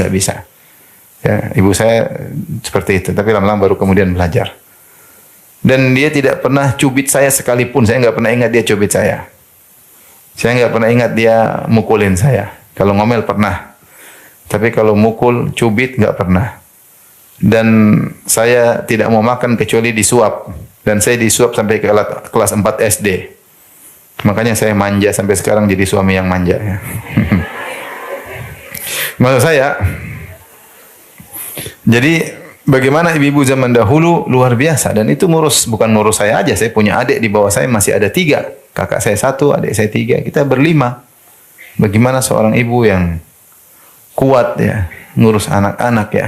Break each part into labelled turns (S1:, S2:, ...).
S1: tidak bisa. Ya, ibu saya seperti itu, tapi lama-lama baru kemudian belajar. Dan dia tidak pernah cubit saya sekalipun. Saya nggak pernah ingat dia cubit saya. Saya nggak pernah ingat dia mukulin saya. Kalau ngomel pernah, tapi kalau mukul, cubit nggak pernah. Dan saya tidak mau makan kecuali disuap. Dan saya disuap sampai ke kelas 4 SD. Makanya saya manja sampai sekarang, jadi suami yang manja. Ya. Maksud saya, jadi bagaimana ibu-ibu zaman dahulu luar biasa, dan itu bukan ngurus saya aja. Saya punya adik di bawah saya masih ada 3, kakak saya 1, adik saya 3, kita berlima. Bagaimana seorang ibu yang kuat ya ngurus anak-anak ya,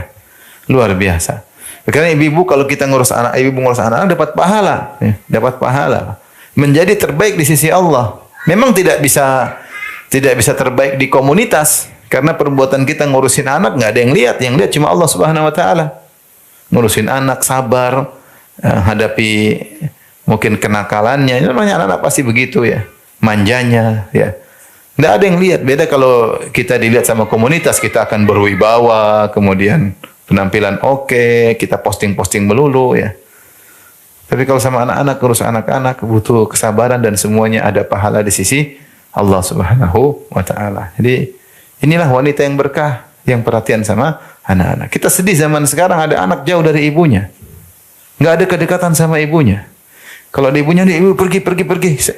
S1: luar biasa. Karena ibu-ibu kalau kita ngurus anak, ibu ngurus anak dapat pahala, ya, dapat pahala, menjadi terbaik di sisi Allah. Memang tidak bisa terbaik di komunitas, karena perbuatan kita ngurusin anak nggak ada yang lihat cuma Allah Subhanahu Wa Taala. Ngurusin anak, sabar, hadapi mungkin kenakalannya. Ini namanya anak-anak pasti begitu ya, manjanya ya. Tidak ada yang lihat. Beda kalau kita dilihat sama komunitas, kita akan berwibawa, kemudian penampilan oke, kita posting-posting melulu ya. Tapi kalau sama anak-anak, urus anak-anak butuh kesabaran dan semuanya ada pahala di sisi Allah Subhanahu Wa Taala. Jadi inilah wanita yang berkah, yang perhatian sama anak-anak. Kita sedih zaman sekarang ada anak jauh dari ibunya. Nggak ada kedekatan sama ibunya. Kalau ada ibunya, ibu pergi,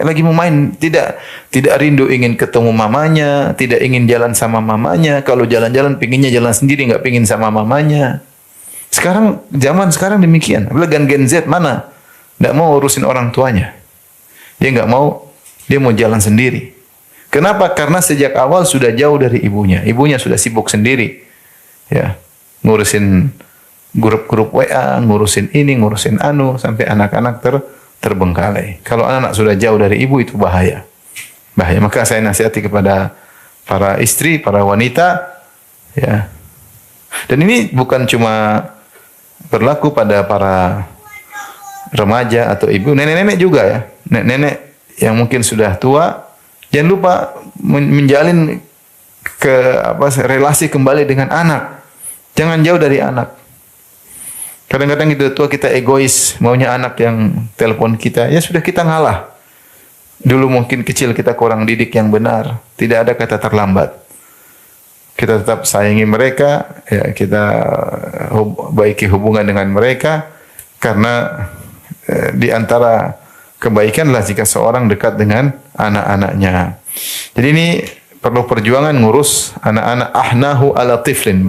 S1: lagi mau main, tidak rindu ingin ketemu mamanya, tidak ingin jalan sama mamanya. Kalau jalan-jalan pinginnya jalan sendiri, nggak pingin sama mamanya. Sekarang zaman sekarang demikian. Apalagi Gen Z mana nggak mau urusin orang tuanya. Dia nggak mau, dia mau jalan sendiri. Kenapa? Karena sejak awal sudah jauh dari ibunya. Ibunya sudah sibuk sendiri. Ya, ngurusin grup-grup WA, ngurusin ini, ngurusin anu, sampai anak-anak terbengkalai. Kalau anak-anak sudah jauh dari ibu, itu bahaya. Bahaya. Maka saya nasihati kepada para istri, para wanita, ya. Dan ini bukan cuma berlaku pada para remaja atau ibu, nenek-nenek juga ya. Nenek-nenek yang mungkin sudah tua, jangan lupa menjalin relasi kembali dengan anak. Jangan jauh dari anak. Kadang-kadang itu tua kita egois, maunya anak yang telepon kita. Ya sudah, kita ngalah. Dulu mungkin kecil kita kurang didik yang benar. Tidak ada kata terlambat. Kita tetap sayangi mereka, ya, kita baiki hubungan dengan mereka, karena di antara kebaikanlah jika seorang dekat dengan anak-anaknya. Jadi ini perlu perjuangan ngurus anak-anak. Ahnahu ala tiflin.